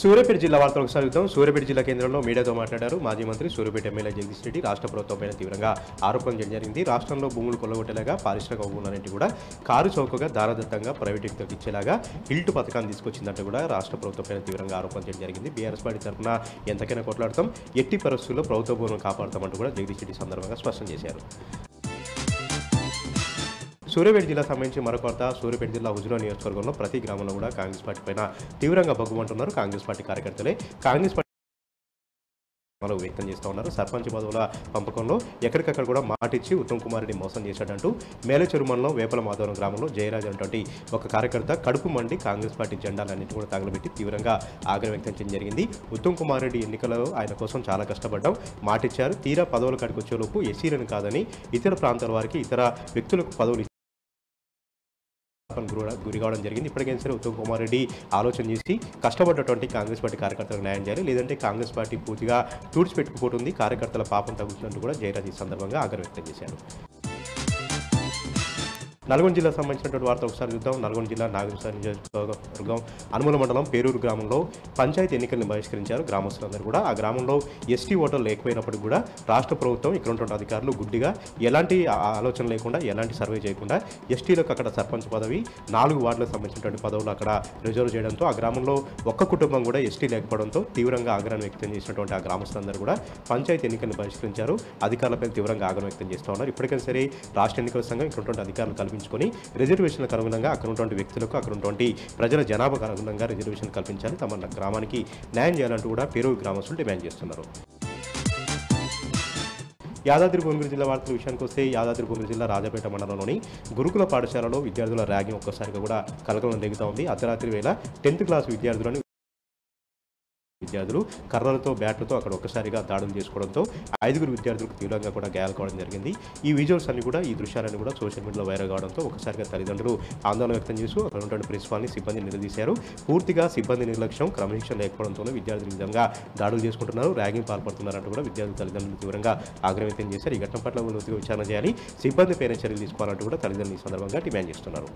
సూర్యాపేట జిల్లా వార్తలకు స్వాగతం. సూర్యాపేట జిల్లా కేంద్రంలో మీడియాతో మాట్లాడారు మాజీ మంత్రి సూర్యాపేట ఎమ్మెల్యే జగదీష్ రెడ్డి. రాష్ట్ర ప్రభుత్వంపై తీవ్రంగా ఆరోపణలు చేయడం జరిగింది. రాష్ట్రంలో భూములు కొల్లగొట్టేలాగా పారిశ్రామిక భూములన్నింటి కూడా కారు చౌకగా దారదత్తంగా ప్రైవేట్ వ్యక్తులకు ఇచ్చేలాగా హిల్ట్ పథకాన్ని తీసుకొచ్చిందంటూ కూడా రాష్ట్ర ప్రభుత్వంపై తీవ్రంగా ఆరోపణలు చేయడం జరిగింది. బీఆర్ఎస్ పార్టీ తరఫున ఎంతకైనా కొట్లాడతాం, ఎట్టి పరిస్థితుల్లో ప్రభుత్వ భూములను కాపాడతామంటూ కూడా జగదీష్ రెడ్డి సందర్భంగా స్పష్టం చేశారు. సూర్యాపేట జిల్లా సంబంధించి మరొక వార్త. సూర్యాపేట జిల్లా హుజూరాబాద్ నియోజకవర్గంలో ప్రతి గ్రామంలో కూడా కాంగ్రెస్ పార్టీ పైన తీవ్రంగా బగ్గుమంటున్నారు. కాంగ్రెస్ పార్టీ కార్యకర్తలే కాంగ్రెస్ పార్టీ వ్యక్తం చేస్తూ ఉన్నారు. సర్పంచ్ పదవుల పంపకంలో ఎక్కడికక్కడ కూడా మాటిచ్చి ఉత్తమ్ కుమార్ రెడ్డి మోసం చేశాడంటూ మేలచెరు మండలం వేపల మాధవరం గ్రామంలో జయరాజ్ అనేటువంటి ఒక కార్యకర్త కడుపు మండి కాంగ్రెస్ పార్టీ జెండాలన్నింటినీ కూడా తగలబెట్టి తీవ్రంగా ఆగ్రహం వ్యక్తం చేయడం జరిగింది. ఉత్తమ్ కుమార్ రెడ్డి ఎన్నికలలో ఆయన కోసం చాలా కష్టపడ్డాం, మాటిచ్చారు, తీరా పదవుల కాడికి వచ్చేలోపు ఎస్సీలను కాదని ఇతర ప్రాంతాల వారికి ఇతర వ్యక్తులకు పదవులు గురి కావడం జరిగింది. ఇప్పటికైనా సరే ఉత్తమ్ కుమార్ రెడ్డి ఆలోచన చేసి కష్టపడ్డటువంటి కాంగ్రెస్ పార్టీ కార్యకర్తలకు న్యాయం చేయాలి, లేదంటే కాంగ్రెస్ పార్టీ పూర్తిగా తుడిచిపెట్టుకుపోతుంది, కార్యకర్తల పాపం తగ్గుతుందంటూ కూడా జయరాజ్ ఈ సందర్భంగా ఆగ్రహం వ్యక్తం చేశారు. నల్గొండ జిల్లా సంబంధించినటువంటి వార్త ఒకసారి చూద్దాం. నల్గొండ జిల్లా నాగరికత నియోజకవర్గం అనుమల మండలం పేరూరు గ్రామంలో పంచాయతీ ఎన్నికలను బహిష్కరించారు గ్రామస్తులందరూ కూడా. ఆ గ్రామంలో ఎస్టీ ఓటర్లు లేకపోయినప్పటికీ కూడా రాష్ట్ర ప్రభుత్వం ఇక్కడ ఉన్నటువంటి అధికారులు గుడ్డిగా ఎలాంటి ఆలోచన లేకుండా ఎలాంటి సర్వే చేయకుండా ఎస్టీలకు అక్కడ సర్పంచ్ పదవి 4 వార్డులకు సంబంధించినటువంటి పదవులు అక్కడ రిజర్వ్ చేయడంతో ఆ గ్రామంలో ఒక్క కుటుంబం కూడా ఎస్టీ లేకపోవడంతో తీవ్రంగా ఆగ్రహం వ్యక్తం చేసినటువంటి ఆ గ్రామస్తులందరూ కూడా పంచాయతీ ఎన్నికలను బహిష్కరించారు. అధికారులపై తీవ్రంగా ఆగ్రహం వ్యక్తం చేస్తూ ఉన్నారు. ఇప్పటికైనా సరే రాష్ట్ర ఎన్నికల సంఘం ఇక్కడ ఉన్నటువంటి అధికారులు కల్పించుకొని రిజర్వేషన్లకు అనుగుణంగా అక్కడ ఉన్నటువంటి వ్యక్తులకు అక్కడ ఉన్నటువంటి ప్రజల జనాభాకు అనుగుణంగా రిజర్వేషన్ కల్పించాలి, తమ గ్రామానికి న్యాయం చేయాలంటూ కూడా పేరూరు గ్రామస్తులు డిమాండ్ చేస్తున్నారు. యాదాద్రి భువనగిరి జిల్లా వార్తల విషయానికి వస్తే యాదాద్రి భువనగిరి జిల్లా రాజపేట మండలంలోని గురుకుల పాఠశాలలో విద్యార్థుల ర్యాగింగ్ ఒక్కసారిగా కూడా కలకలం రేగుతూ ఉంది. అర్ధరాత్రి వేళ 10th క్లాస్ విద్యార్థులు కర్రలతో బ్యాట్లతో అక్కడ ఒక్కసారిగా దాడులు చేసుకోవడంతో 5 విద్యార్థులకు తీవ్రంగా కూడా గాయాలు కావడం జరిగింది. ఈ విజువల్స్ అన్ని కూడా ఈ దృశ్యాలన్నీ కూడా సోషల్ మీడియాలో వైరల్ కావడంతో ఒక్కసారిగా తల్లిదండ్రులు ఆందోళన వ్యక్తం చేస్తూ అక్కడ ఉన్నటువంటి ప్రిన్సిపాల్ని సిబ్బంది నిలదీశారు. పూర్తిగా సిబ్బంది నిర్లక్ష్యం, క్రమశిక్షణ లేకపోవడంతోనే విద్యార్థులు విధంగా దాడులు చేసుకుంటున్నారు, ర్యాగింగ్ పాల్పడుతున్నారంటూ కూడా విద్యార్థుల తల్లిదండ్రులు తీవ్రంగా ఆగ్రహం వ్యక్తం చేశారు. ఈ ఘటన పట్ల లోతుగా విచారణ చేయాలి, సిబ్బంది పైన చర్యలు తీసుకోవాలంటూ కూడా తల్లిదండ్రులు ఈ సందర్భంగా డిమాండ్ చేస్తున్నారు.